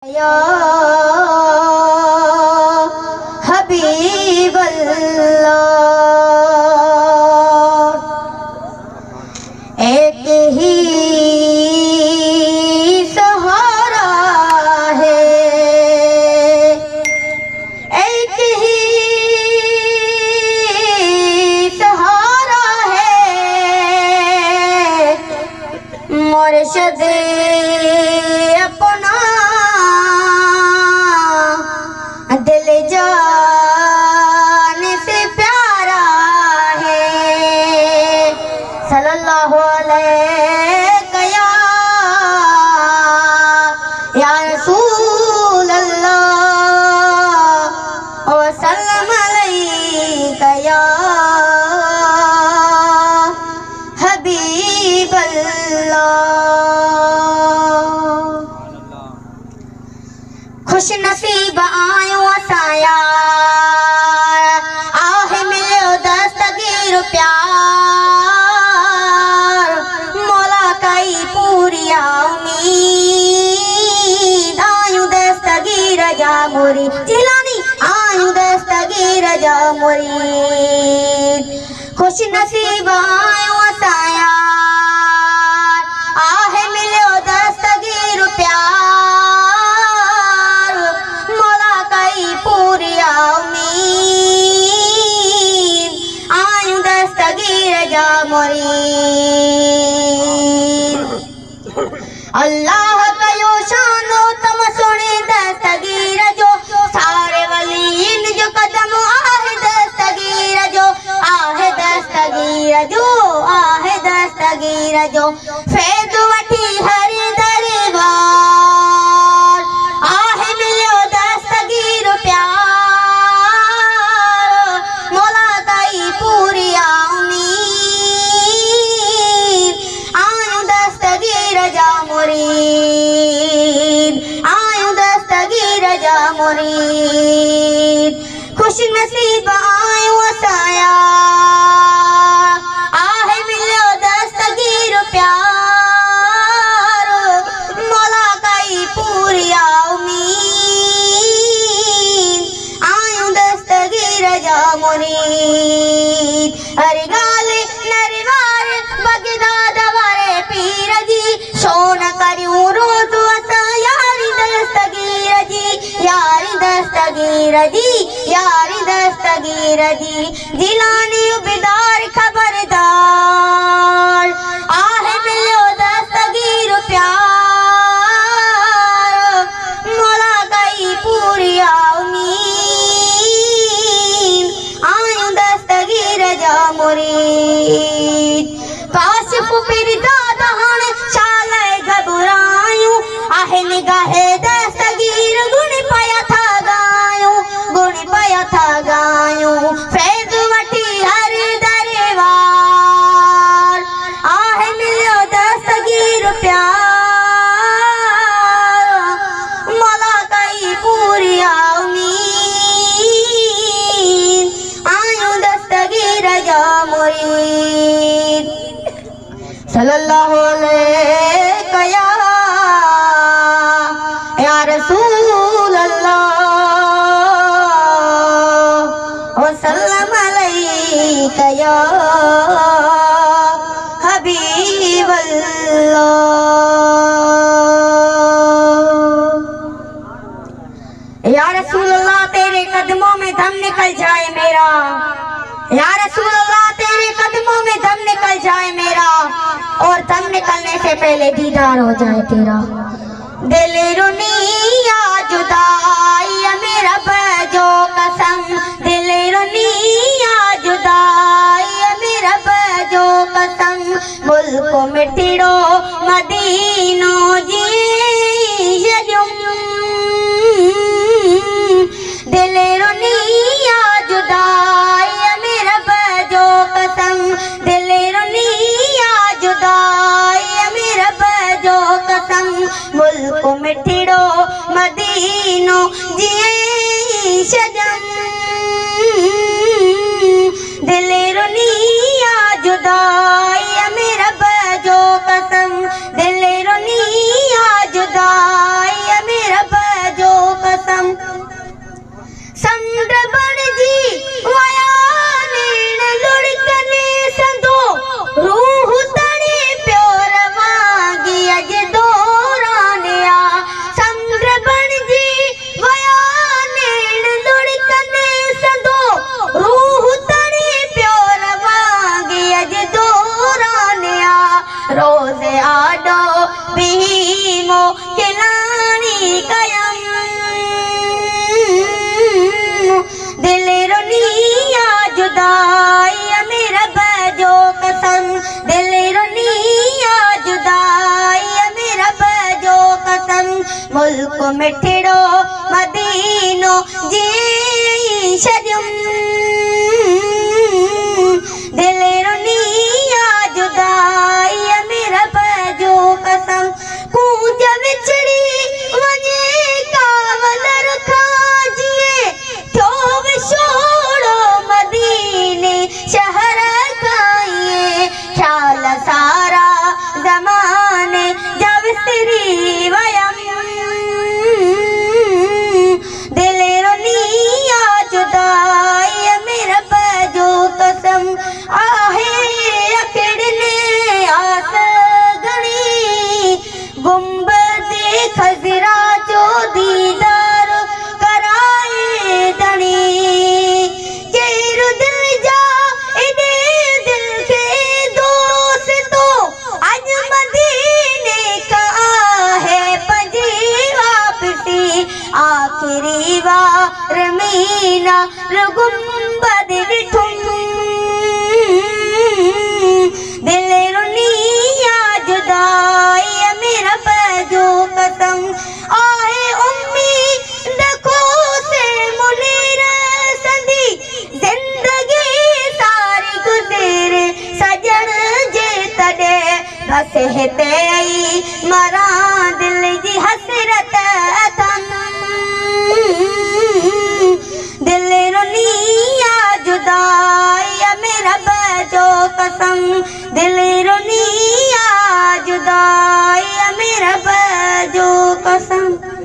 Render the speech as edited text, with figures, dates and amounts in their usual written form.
या हबीब अल्लाह एक ही सहारा है, एक ही सहारा है, मुर्शिद अपना दिल जान से प्यारा है। सल्लल्लाहु अलैहि या रसूल अल्लाह व सल्लम अलैका या हबीब अल्लाह। खुश नसीब आयो असाया आहे मिलो दस्तगीर प्यार, मौला कई पूरी उम्मीद आयु दस्तगीर जा मोरी जिलानी आयु दस्तगीर जा मुरीद। खुश नसीब आयो असाया आहे मिलो दस्तगीर प्यार, मौला कई पूरी उम्मीद आयु दस्तगीर जा मुरीद। अल्लाह कयो शानो तम सुने दस्तगीर जो, सारे वलीन जो कदम आहे दस्तगीर जो, आहे दस्तगीर जो, आहे दस्तगीर जो। फैज़ वठी हर दरबार आहे मिलो दस्तगीर प्यार, मौला कई पूरी उम्मीद आयु दस्तगीर जा मुरीद, आयु दस्तगीर जा मुरीद। खुश नसीब आयो असाया आहे मिलो दस्तगीर प्यार, मौला कई पूरी उम्मीद आयु दस्तगीर जा मुरीद। हर गाले नरवार बगदाद वारे पीर जी, सोन करियूं रोज़ असां यारी दस्तगीर जी, यारी दस्तगीर जी, यारी दस्तगीर जी। जिलानी उबदार खबरदार आहे मिलो दस्तगीर प्यार, मौला कई पूरी उम्मीद आयु दस्तगीर जा मुरीद। काशिफ पिरदाद हाण चाले घबरायूं आहे निगाहे दस्तगीर, गुण पया था गायूं, गुण पया था गायूं। फैज़ वठी हर दरबार आहे मिलो दस्तगीर प्यार, मौला कई पूरी उम्मीद आयु दस्तगीर जा मुरीद। सल्लल्लाहु अलैहि या रसूल अल्लाह व सल्लम अलैका या हबीब अल्लाह। या रसूल अल्लाह तेरे कदमों में दम निकल जाए मेरा, या रसूल अल्लाह तेरे कदमों में दम निकल जाए मेरा, और दम निकलने से पहले दीदार हो जाए तेरा। दिल रुनिया जुदाई मेरा बजो कसम, दिल रुनिया जुदाई मेरा बजो कसम, मुल्क मिठड़ो मदीनो जी यजुम। दिल रुनिया जुदाई मेरा बजो कसम, दिल रुनिया जुदाई मेरा बजो कसम, मुल्क मिठड़ो मदीनो जी शजम। दिल रुनिया जुदाई मेरा बजो कसम, दिल रुनिया जुदाई मेरा मिठड़ो मदीनो जी छॾियुम दिल रुनिया जुदाई में रब जो कसम कूंज विछड़ी वञे कावलर खां जिए थियो विछोड़ो मदीने शहर खां ख्याल सारा ज़माने जा विसरी वयम दिल रुनिया जुदाई में रब जो कसम आहे अकड़ने आस घणी गुंबद खज़रा जो दीदार कराए धणी केर दिल जा एॾे दिल खे दोस्तो अज मदीने का है पंजी वापसी आखिरी वार मीना गुंबद ॾिठुम दिल रुनिया जुदाई में रब जो कसम आहे उम्मीद को से मुनीर संदी जिंदगी सारी गुज़रे सजण जे तॾे बस हिते ई मरां दिल जी हसरत अथम दिल रुनिया जुदाई में रब जो कसम दिल रुनिया जुदाई में रब जो कसम।